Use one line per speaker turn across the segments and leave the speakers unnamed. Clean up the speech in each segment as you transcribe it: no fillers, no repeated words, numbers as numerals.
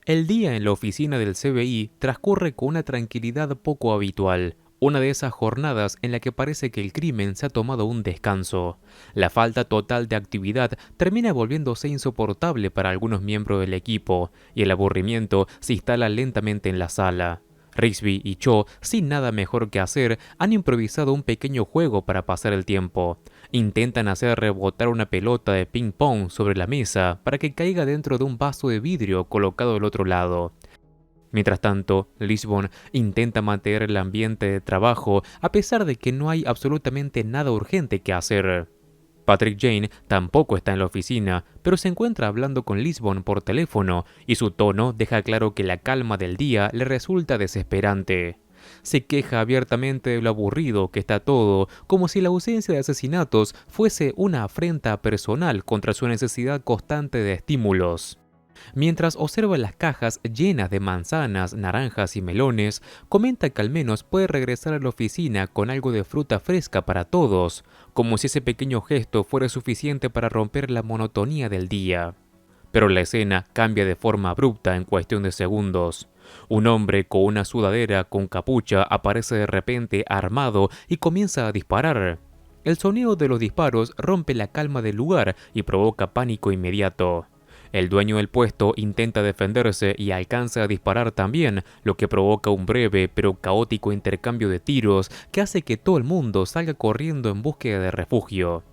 El día en la oficina del CBI transcurre con una tranquilidad poco habitual. Una de esas jornadas en la que parece que el crimen se ha tomado un descanso. La falta total de actividad termina volviéndose insoportable para algunos miembros del equipo, y el aburrimiento se instala lentamente en la sala. Rigsby y Cho, sin nada mejor que hacer, han improvisado un pequeño juego para pasar el tiempo. Intentan hacer rebotar una pelota de ping pong sobre la mesa para que caiga dentro de un vaso de vidrio colocado al otro lado. Mientras tanto, Lisbon intenta mantener el ambiente de trabajo a pesar de que no hay absolutamente nada urgente que hacer. Patrick Jane tampoco está en la oficina, pero se encuentra hablando con Lisbon por teléfono y su tono deja claro que la calma del día le resulta desesperante. Se queja abiertamente de lo aburrido que está todo, como si la ausencia de asesinatos fuese una afrenta personal contra su necesidad constante de estímulos. Mientras observa las cajas llenas de manzanas, naranjas y melones, comenta que al menos puede regresar a la oficina con algo de fruta fresca para todos, como si ese pequeño gesto fuera suficiente para romper la monotonía del día. Pero la escena cambia de forma abrupta en cuestión de segundos. Un hombre con una sudadera con capucha aparece de repente armado y comienza a disparar. El sonido de los disparos rompe la calma del lugar y provoca pánico inmediato. El dueño del puesto intenta defenderse y alcanza a disparar también, lo que provoca un breve pero caótico intercambio de tiros que hace que todo el mundo salga corriendo en búsqueda de refugio.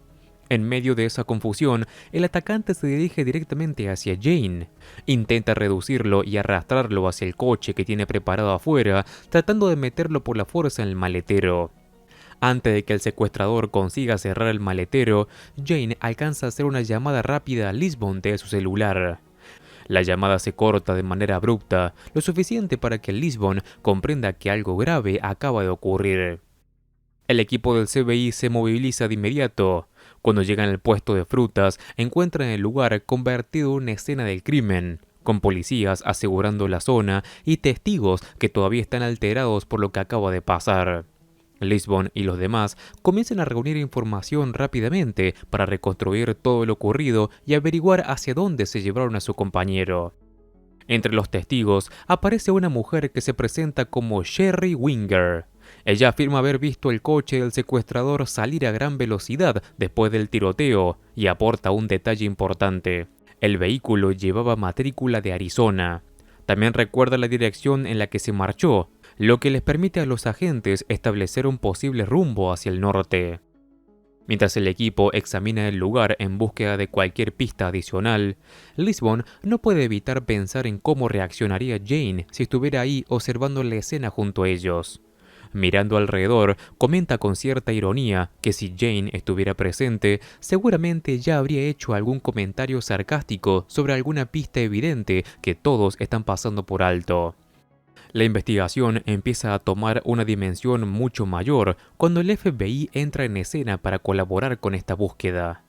En medio de esa confusión, el atacante se dirige directamente hacia Jane. Intenta reducirlo y arrastrarlo hacia el coche que tiene preparado afuera, tratando de meterlo por la fuerza en el maletero. Antes de que el secuestrador consiga cerrar el maletero, Jane alcanza a hacer una llamada rápida a Lisbon de su celular. La llamada se corta de manera abrupta, lo suficiente para que Lisbon comprenda que algo grave acaba de ocurrir. El equipo del CBI se moviliza de inmediato. Cuando llegan al puesto de frutas, encuentran el lugar convertido en una escena del crimen, con policías asegurando la zona y testigos que todavía están alterados por lo que acaba de pasar. Lisbon y los demás comienzan a reunir información rápidamente para reconstruir todo lo ocurrido y averiguar hacia dónde se llevaron a su compañero. Entre los testigos aparece una mujer que se presenta como Sherry Winger. Ella afirma haber visto el coche del secuestrador salir a gran velocidad después del tiroteo y aporta un detalle importante. El vehículo llevaba matrícula de Arizona. También recuerda la dirección en la que se marchó, lo que les permite a los agentes establecer un posible rumbo hacia el norte. Mientras el equipo examina el lugar en búsqueda de cualquier pista adicional, Lisbon no puede evitar pensar en cómo reaccionaría Jane si estuviera ahí observando la escena junto a ellos. Mirando alrededor, comenta con cierta ironía que si Jane estuviera presente, seguramente ya habría hecho algún comentario sarcástico sobre alguna pista evidente que todos están pasando por alto. La investigación empieza a tomar una dimensión mucho mayor cuando el FBI entra en escena para colaborar con esta búsqueda.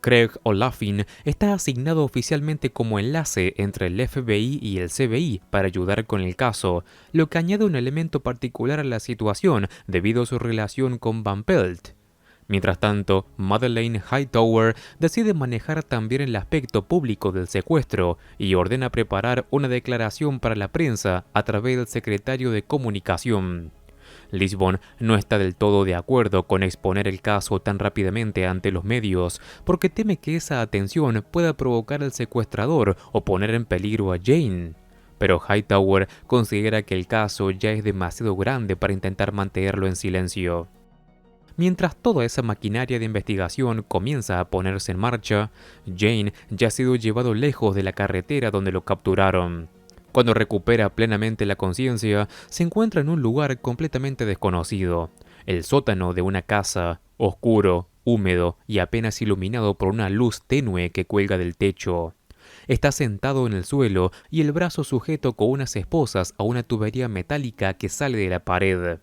Craig O'Laughlin está asignado oficialmente como enlace entre el FBI y el CBI para ayudar con el caso, lo que añade un elemento particular a la situación debido a su relación con Van Pelt. Mientras tanto, Madeleine Hightower decide manejar también el aspecto público del secuestro y ordena preparar una declaración para la prensa a través del secretario de comunicación. Lisbon no está del todo de acuerdo con exponer el caso tan rápidamente ante los medios, porque teme que esa atención pueda provocar al secuestrador o poner en peligro a Jane. Pero Hightower considera que el caso ya es demasiado grande para intentar mantenerlo en silencio. Mientras toda esa maquinaria de investigación comienza a ponerse en marcha, Jane ya ha sido llevado lejos de la carretera donde lo capturaron. Cuando recupera plenamente la conciencia, se encuentra en un lugar completamente desconocido, el sótano de una casa, oscuro, húmedo y apenas iluminado por una luz tenue que cuelga del techo. Está sentado en el suelo y el brazo sujeto con unas esposas a una tubería metálica que sale de la pared.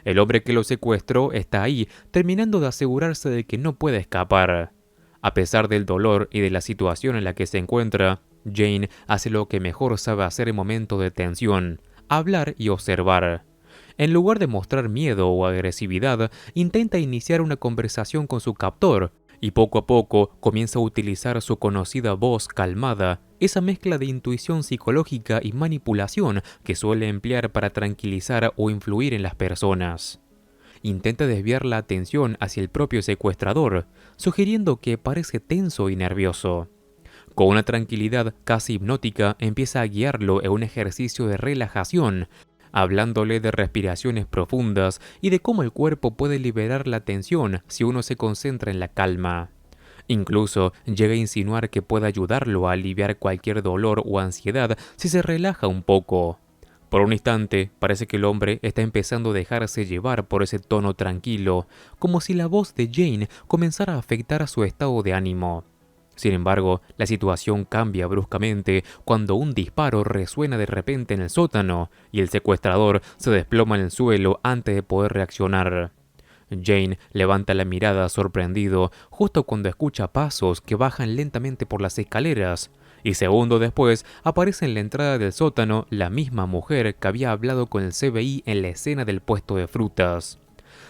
El hombre que lo secuestró está ahí, terminando de asegurarse de que no puede escapar. A pesar del dolor y de la situación en la que se encuentra, Jane hace lo que mejor sabe hacer en momentos de tensión: hablar y observar. En lugar de mostrar miedo o agresividad, intenta iniciar una conversación con su captor y poco a poco comienza a utilizar su conocida voz calmada, esa mezcla de intuición psicológica y manipulación que suele emplear para tranquilizar o influir en las personas. Intenta desviar la atención hacia el propio secuestrador, sugiriendo que parece tenso y nervioso. Con una tranquilidad casi hipnótica empieza a guiarlo en un ejercicio de relajación, hablándole de respiraciones profundas y de cómo el cuerpo puede liberar la tensión si uno se concentra en la calma. Incluso llega a insinuar que puede ayudarlo a aliviar cualquier dolor o ansiedad si se relaja un poco. Por un instante, parece que el hombre está empezando a dejarse llevar por ese tono tranquilo, como si la voz de Jane comenzara a afectar a su estado de ánimo. Sin embargo, la situación cambia bruscamente cuando un disparo resuena de repente en el sótano y el secuestrador se desploma en el suelo antes de poder reaccionar. Jane levanta la mirada sorprendido justo cuando escucha pasos que bajan lentamente por las escaleras, y segundos después aparece en la entrada del sótano la misma mujer que había hablado con el FBI en la escena del puesto de frutas.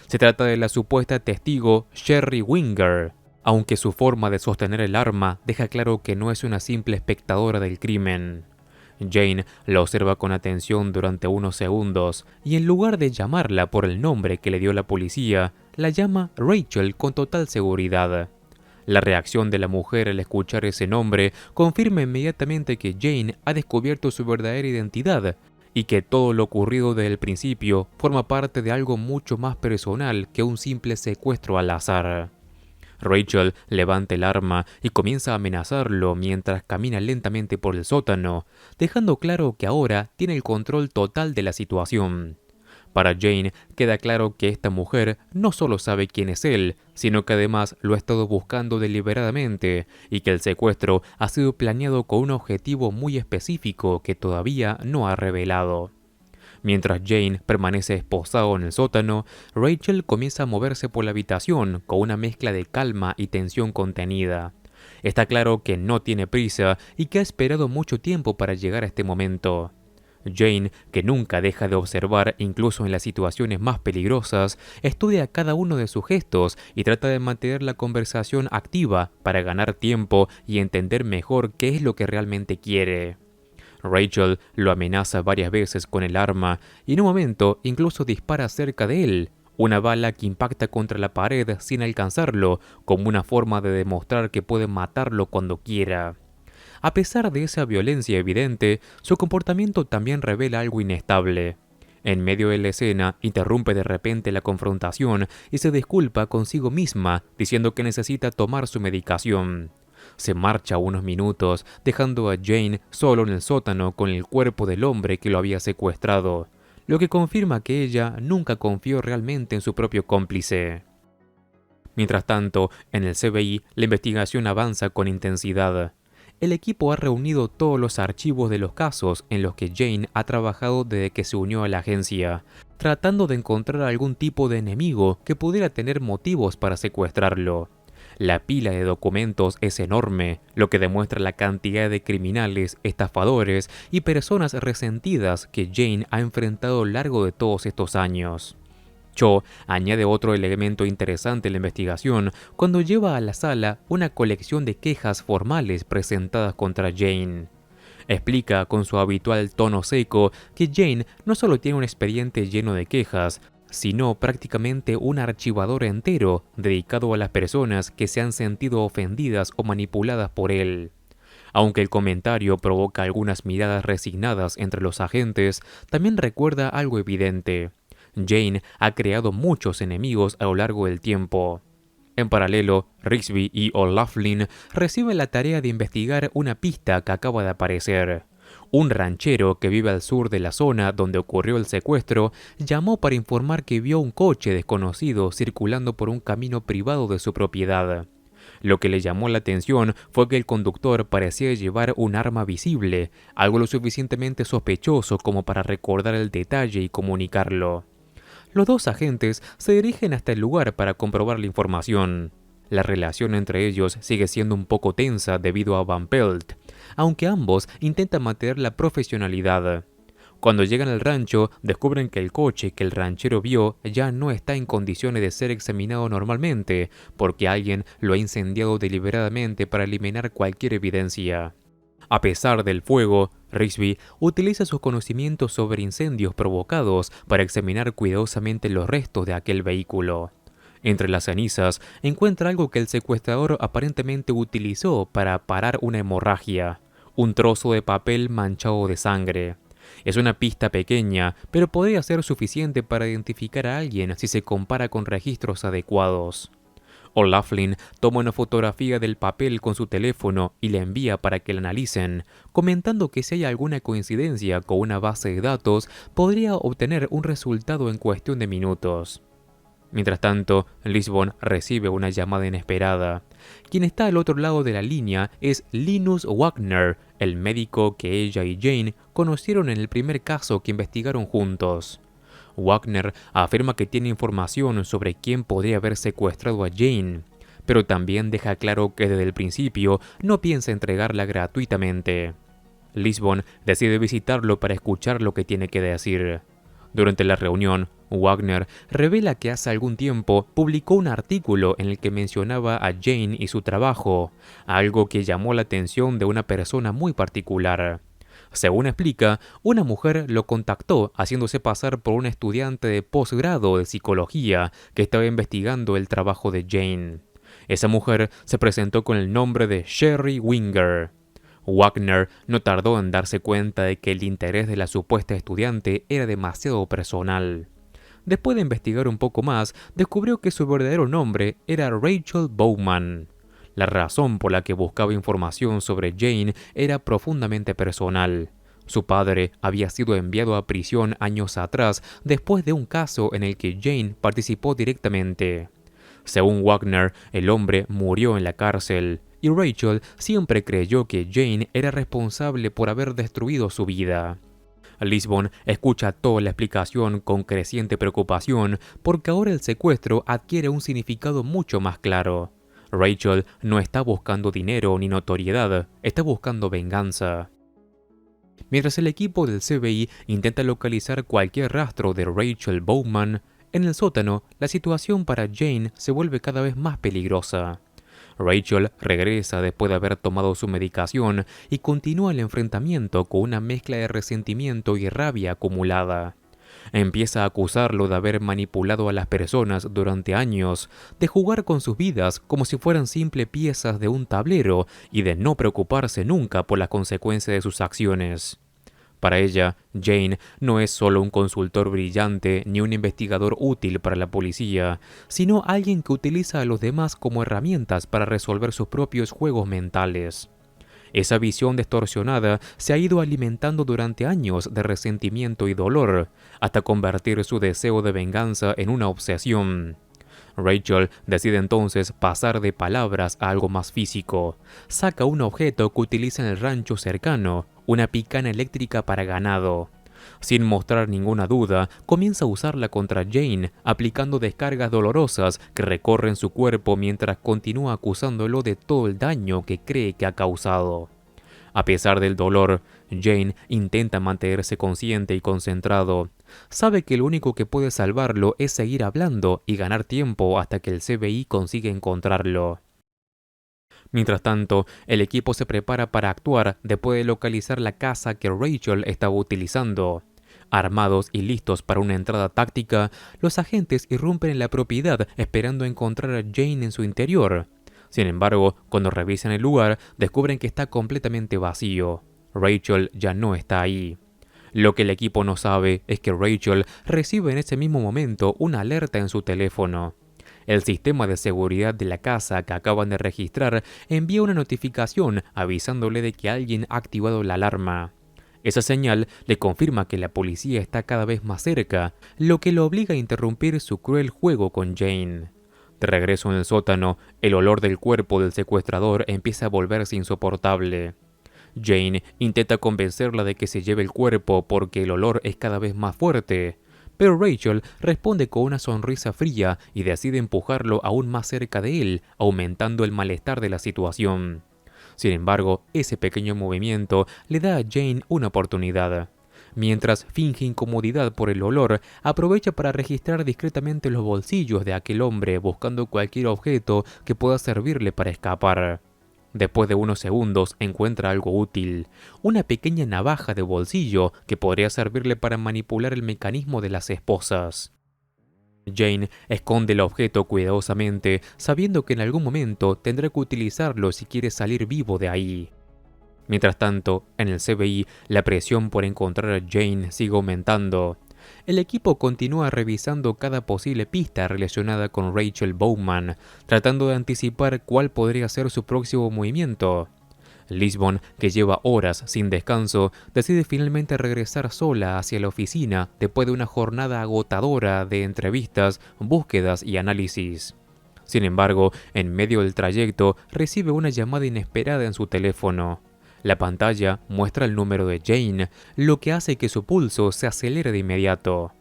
Se trata de la supuesta testigo Sherry Winger, aunque su forma de sostener el arma deja claro que no es una simple espectadora del crimen. Jane la observa con atención durante unos segundos y en lugar de llamarla por el nombre que le dio la policía, la llama Rachel con total seguridad. La reacción de la mujer al escuchar ese nombre confirma inmediatamente que Jane ha descubierto su verdadera identidad y que todo lo ocurrido desde el principio forma parte de algo mucho más personal que un simple secuestro al azar. Rachel levanta el arma y comienza a amenazarlo mientras camina lentamente por el sótano, dejando claro que ahora tiene el control total de la situación. Para Jane queda claro que esta mujer no solo sabe quién es él, sino que además lo ha estado buscando deliberadamente y que el secuestro ha sido planeado con un objetivo muy específico que todavía no ha revelado. Mientras Jane permanece esposado en el sótano, Rachel comienza a moverse por la habitación con una mezcla de calma y tensión contenida. Está claro que no tiene prisa y que ha esperado mucho tiempo para llegar a este momento. Jane, que nunca deja de observar incluso en las situaciones más peligrosas, estudia cada uno de sus gestos y trata de mantener la conversación activa para ganar tiempo y entender mejor qué es lo que realmente quiere. Rachel lo amenaza varias veces con el arma y en un momento incluso dispara cerca de él, una bala que impacta contra la pared sin alcanzarlo, como una forma de demostrar que puede matarlo cuando quiera. A pesar de esa violencia evidente, su comportamiento también revela algo inestable. En medio de la escena, interrumpe de repente la confrontación y se disculpa consigo misma, diciendo que necesita tomar su medicación. Se marcha unos minutos, dejando a Jane solo en el sótano con el cuerpo del hombre que lo había secuestrado, lo que confirma que ella nunca confió realmente en su propio cómplice. Mientras tanto, en el FBI, la investigación avanza con intensidad. El equipo ha reunido todos los archivos de los casos en los que Jane ha trabajado desde que se unió a la agencia, tratando de encontrar algún tipo de enemigo que pudiera tener motivos para secuestrarlo. La pila de documentos es enorme, lo que demuestra la cantidad de criminales, estafadores y personas resentidas que Jane ha enfrentado a lo largo de todos estos años. Cho añade otro elemento interesante en la investigación cuando lleva a la sala una colección de quejas formales presentadas contra Jane. Explica con su habitual tono seco que Jane no solo tiene un expediente lleno de quejas, sino prácticamente un archivador entero dedicado a las personas que se han sentido ofendidas o manipuladas por él. Aunque el comentario provoca algunas miradas resignadas entre los agentes, también recuerda algo evidente. Jane ha creado muchos enemigos a lo largo del tiempo. En paralelo, Rigsby y O'Laughlin reciben la tarea de investigar una pista que acaba de aparecer. Un ranchero que vive al sur de la zona donde ocurrió el secuestro llamó para informar que vio un coche desconocido circulando por un camino privado de su propiedad. Lo que le llamó la atención fue que el conductor parecía llevar un arma visible, algo lo suficientemente sospechoso como para recordar el detalle y comunicarlo. Los dos agentes se dirigen hasta el lugar para comprobar la información. La relación entre ellos sigue siendo un poco tensa debido a Van Pelt, aunque ambos intentan mantener la profesionalidad. Cuando llegan al rancho, descubren que el coche que el ranchero vio ya no está en condiciones de ser examinado normalmente, porque alguien lo ha incendiado deliberadamente para eliminar cualquier evidencia. A pesar del fuego, Rigsby utiliza sus conocimientos sobre incendios provocados para examinar cuidadosamente los restos de aquel vehículo. Entre las cenizas, encuentra algo que el secuestrador aparentemente utilizó para parar una hemorragia: un trozo de papel manchado de sangre. Es una pista pequeña, pero podría ser suficiente para identificar a alguien si se compara con registros adecuados. O'Laughlin toma una fotografía del papel con su teléfono y la envía para que la analicen, comentando que si hay alguna coincidencia con una base de datos, podría obtener un resultado en cuestión de minutos. Mientras tanto, Lisbon recibe una llamada inesperada. Quien está al otro lado de la línea es Linus Wagner, el médico que ella y Jane conocieron en el primer caso que investigaron juntos. Wagner afirma que tiene información sobre quién podría haber secuestrado a Jane, pero también deja claro que desde el principio no piensa entregarla gratuitamente. Lisbon decide visitarlo para escuchar lo que tiene que decir. Durante la reunión, Wagner revela que hace algún tiempo publicó un artículo en el que mencionaba a Jane y su trabajo, algo que llamó la atención de una persona muy particular. Según explica, una mujer lo contactó haciéndose pasar por una estudiante de posgrado de psicología que estaba investigando el trabajo de Jane. Esa mujer se presentó con el nombre de Sherry Winger. Wagner no tardó en darse cuenta de que el interés de la supuesta estudiante era demasiado personal. Después de investigar un poco más, descubrió que su verdadero nombre era Rachel Bowman. La razón por la que buscaba información sobre Jane era profundamente personal. Su padre había sido enviado a prisión años atrás después de un caso en el que Jane participó directamente. Según Wagner, el hombre murió en la cárcel, y Rachel siempre creyó que Jane era responsable por haber destruido su vida. Lisbon escucha toda la explicación con creciente preocupación porque ahora el secuestro adquiere un significado mucho más claro. Rachel no está buscando dinero ni notoriedad, está buscando venganza. Mientras el equipo del FBI intenta localizar cualquier rastro de Rachel Bowman, en el sótano la situación para Jane se vuelve cada vez más peligrosa. Rachel regresa después de haber tomado su medicación y continúa el enfrentamiento con una mezcla de resentimiento y rabia acumulada. Empieza a acusarlo de haber manipulado a las personas durante años, de jugar con sus vidas como si fueran simples piezas de un tablero y de no preocuparse nunca por las consecuencias de sus acciones. Para ella, Jane no es solo un consultor brillante ni un investigador útil para la policía, sino alguien que utiliza a los demás como herramientas para resolver sus propios juegos mentales. Esa visión distorsionada se ha ido alimentando durante años de resentimiento y dolor, hasta convertir su deseo de venganza en una obsesión. Rachel decide entonces pasar de palabras a algo más físico. Saca un objeto que utiliza en el rancho cercano, una picana eléctrica para ganado. Sin mostrar ninguna duda, comienza a usarla contra Jane, aplicando descargas dolorosas que recorren su cuerpo mientras continúa acusándolo de todo el daño que cree que ha causado. A pesar del dolor, Jane intenta mantenerse consciente y concentrado. Sabe que lo único que puede salvarlo es seguir hablando y ganar tiempo hasta que el FBI consiga encontrarlo. Mientras tanto, el equipo se prepara para actuar después de localizar la casa que Rachel estaba utilizando. Armados y listos para una entrada táctica, los agentes irrumpen en la propiedad esperando encontrar a Jane en su interior. Sin embargo, cuando revisan el lugar, descubren que está completamente vacío. Rachel ya no está ahí. Lo que el equipo no sabe es que Rachel recibe en ese mismo momento una alerta en su teléfono. El sistema de seguridad de la casa que acaban de registrar envía una notificación avisándole de que alguien ha activado la alarma. Esa señal le confirma que la policía está cada vez más cerca, lo que lo obliga a interrumpir su cruel juego con Jane. De regreso en el sótano, el olor del cuerpo del secuestrador empieza a volverse insoportable. Jane intenta convencerla de que se lleve el cuerpo porque el olor es cada vez más fuerte, pero Rachel responde con una sonrisa fría y decide empujarlo aún más cerca de él, aumentando el malestar de la situación. Sin embargo, ese pequeño movimiento le da a Jane una oportunidad. Mientras finge incomodidad por el olor, aprovecha para registrar discretamente los bolsillos de aquel hombre buscando cualquier objeto que pueda servirle para escapar. Después de unos segundos encuentra algo útil, una pequeña navaja de bolsillo que podría servirle para manipular el mecanismo de las esposas. Jane esconde el objeto cuidadosamente, sabiendo que en algún momento tendrá que utilizarlo si quiere salir vivo de ahí. Mientras tanto, en el CBI, la presión por encontrar a Jane sigue aumentando. El equipo continúa revisando cada posible pista relacionada con Rachel Bowman, tratando de anticipar cuál podría ser su próximo movimiento. Lisbon, que lleva horas sin descanso, decide finalmente regresar sola hacia la oficina después de una jornada agotadora de entrevistas, búsquedas y análisis. Sin embargo, en medio del trayecto, recibe una llamada inesperada en su teléfono. La pantalla muestra el número de Jane, lo que hace que su pulso se acelere de inmediato.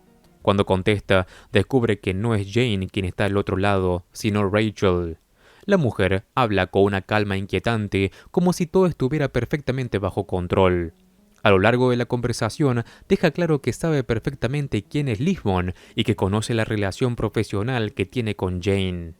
Cuando contesta, descubre que no es Jane quien está al otro lado, sino Rachel. La mujer habla con una calma inquietante, como si todo estuviera perfectamente bajo control. A lo largo de la conversación, deja claro que sabe perfectamente quién es Lisbon y que conoce la relación profesional que tiene con Jane.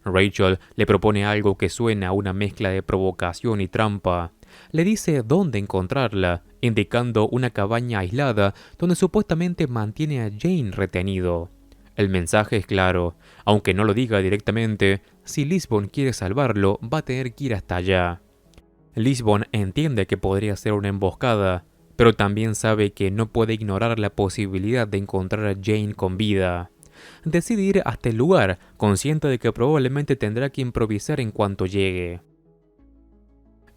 Rachel le propone algo que suena a una mezcla de provocación y trampa. Le dice dónde encontrarla, indicando una cabaña aislada donde supuestamente mantiene a Jane retenido. El mensaje es claro, aunque no lo diga directamente, si Lisbon quiere salvarlo, va a tener que ir hasta allá. Lisbon entiende que podría ser una emboscada, pero también sabe que no puede ignorar la posibilidad de encontrar a Jane con vida. Decide ir hasta el lugar, consciente de que probablemente tendrá que improvisar en cuanto llegue.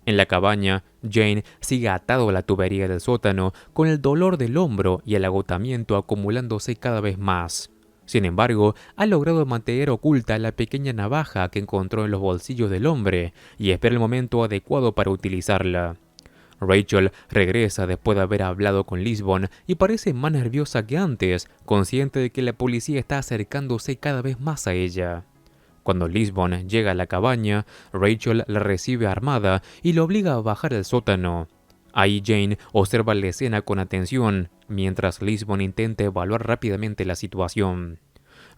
En la cabaña, Jane sigue atado a la tubería del sótano, con el dolor del hombro y el agotamiento acumulándose cada vez más. Sin embargo, ha logrado mantener oculta la pequeña navaja que encontró en los bolsillos del hombre y espera el momento adecuado para utilizarla. Rachel regresa después de haber hablado con Lisbon y parece más nerviosa que antes, consciente de que la policía está acercándose cada vez más a ella. Cuando Lisbon llega a la cabaña, Rachel la recibe armada y la obliga a bajar al sótano. Ahí Jane observa la escena con atención, mientras Lisbon intenta evaluar rápidamente la situación.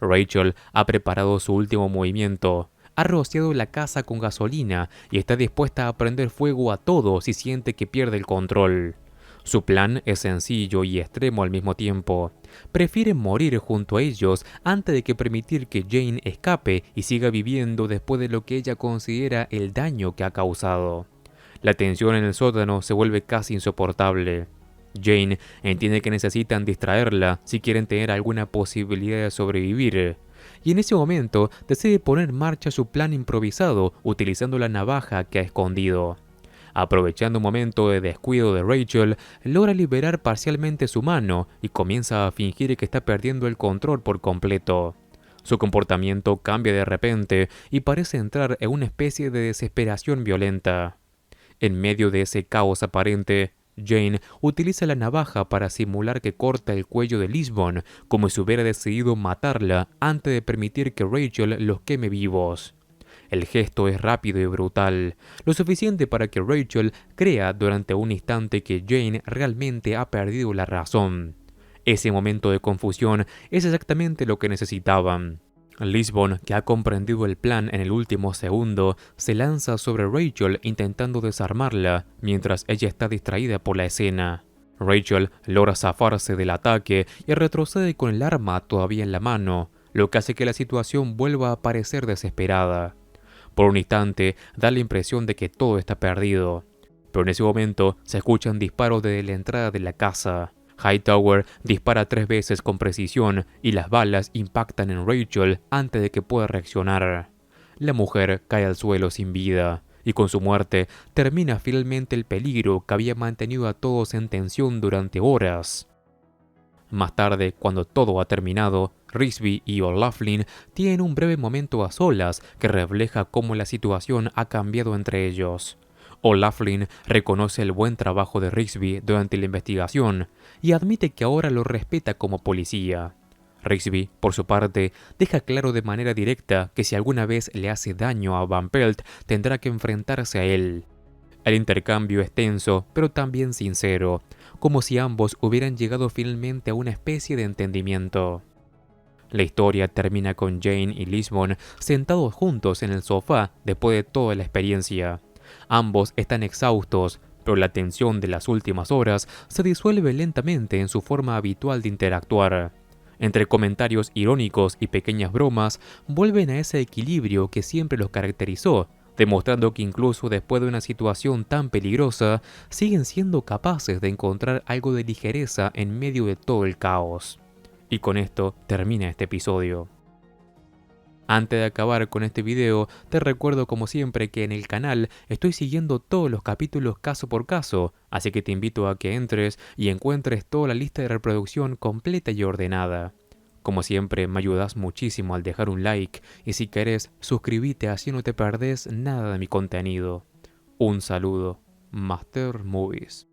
Rachel ha preparado su último movimiento. Ha rociado la casa con gasolina y está dispuesta a prender fuego a todo si siente que pierde el control. Su plan es sencillo y extremo al mismo tiempo. Prefiere morir junto a ellos antes de que permitir que Jane escape y siga viviendo después de lo que ella considera el daño que ha causado. La tensión en el sótano se vuelve casi insoportable. Jane entiende que necesitan distraerla si quieren tener alguna posibilidad de sobrevivir. Y en ese momento decide poner en marcha su plan improvisado utilizando la navaja que ha escondido. Aprovechando un momento de descuido de Rachel, logra liberar parcialmente su mano y comienza a fingir que está perdiendo el control por completo. Su comportamiento cambia de repente y parece entrar en una especie de desesperación violenta. En medio de ese caos aparente, Jane utiliza la navaja para simular que corta el cuello de Lisbon, como si hubiera decidido matarla antes de permitir que Rachel los queme vivos. El gesto es rápido y brutal, lo suficiente para que Rachel crea durante un instante que Jane realmente ha perdido la razón. Ese momento de confusión es exactamente lo que necesitaban. Lisbon, que ha comprendido el plan en el último segundo, se lanza sobre Rachel intentando desarmarla, mientras ella está distraída por la escena. Rachel logra zafarse del ataque y retrocede con el arma todavía en la mano, lo que hace que la situación vuelva a parecer desesperada. Por un instante, da la impresión de que todo está perdido, pero en ese momento se escuchan disparos desde la entrada de la casa. Hightower dispara 3 veces con precisión y las balas impactan en Rachel antes de que pueda reaccionar. La mujer cae al suelo sin vida, y con su muerte termina finalmente el peligro que había mantenido a todos en tensión durante horas. Más tarde, cuando todo ha terminado, Risby y O'Laughlin tienen un breve momento a solas que refleja cómo la situación ha cambiado entre ellos. O'Laughlin reconoce el buen trabajo de Risby durante la investigación y admite que ahora lo respeta como policía. Risby, por su parte, deja claro de manera directa que si alguna vez le hace daño a Van Pelt, tendrá que enfrentarse a él. El intercambio es tenso, pero también sincero. como si ambos hubieran llegado finalmente a una especie de entendimiento. La historia termina con Jane y Lisbon sentados juntos en el sofá después de toda la experiencia. Ambos están exhaustos, pero la tensión de las últimas horas se disuelve lentamente en su forma habitual de interactuar. Entre comentarios irónicos y pequeñas bromas, vuelven a ese equilibrio que siempre los caracterizó, demostrando que incluso después de una situación tan peligrosa, siguen siendo capaces de encontrar algo de ligereza en medio de todo el caos. Y con esto termina este episodio. Antes de acabar con este video, te recuerdo como siempre que en el canal estoy siguiendo todos los capítulos caso por caso, así que te invito a que entres y encuentres toda la lista de reproducción completa y ordenada. Como siempre, me ayudas muchísimo al dejar un like y si querés, suscríbete así no te perdés nada de mi contenido. Un saludo, Master Movies.